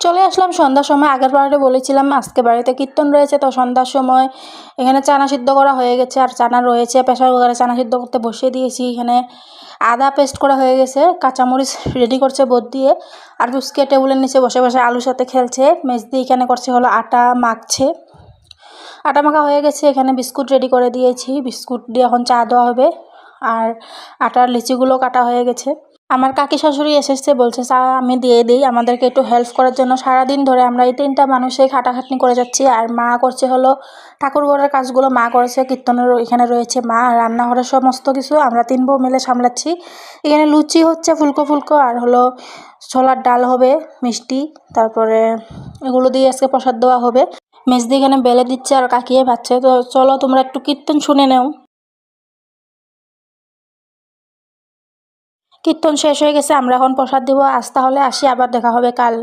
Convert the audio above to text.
চলে আসলাম সন্ধ্যার সময়। আগের বারে বলেছিলাম আজকে বাড়িতে কীর্তন রয়েছে, তো সন্ধ্যার সময় এখানে চানা সিদ্ধ করা হয়ে গেছে আর চানা রয়েছে প্রেসার কুকারে চানা সিদ্ধ করতে বসিয়ে দিয়েছি। এখানে আদা পেস্ট করা হয়ে গেছে, কাঁচামরিচ রেডি করছে বোট দিয়ে, আর পুচকে টেবিলের নিচে বসে বসে আলুর সাথে খেলছে। মেজদি এখানে করছে হলো আটা মাখছে। আটা মাখা হয়ে গেছে, এখানে বিস্কুট রেডি করে দিয়েছি, বিস্কুট দিয়ে এখন চা দেওয়া হবে। আর আটার লিচিগুলো কাটা হয়ে গেছে। আমার কাকি শাশুড়ি এসেছে, বলছে চা আমি দিয়ে দিই আমাদেরকে একটু হেল্প করার জন্য। সারাদিন ধরে আমরা এই 3টা মানুষই খাটাখাটনি করে যাচ্ছি, আর মা করছে হলো ঠাকুরঘরের কাজগুলো মা করেছে, কীর্তনের এখানে রয়েছে মা, আর রান্নাঘরের সমস্ত কিছু আমরা 3 বউ মিলে সামলাচ্ছি। এখানে লুচি হচ্ছে ফুলকো ফুলকো, আর হলো ছোলার ডাল হবে, মিষ্টি, তারপরে এগুলো দিয়ে আজকে প্রসাদ দেওয়া হবে। মেজদি এখানে বেলে দিচ্ছে আর কাকিয়ে ভাজছে। তো চলো তোমরা একটু কীর্তন শুনে নাও। কীর্তন শেষ হয়ে গেছে, আমরা এখন প্রসাদ দিব। আজ তাহলে আসি, আবার দেখা হবে কাল।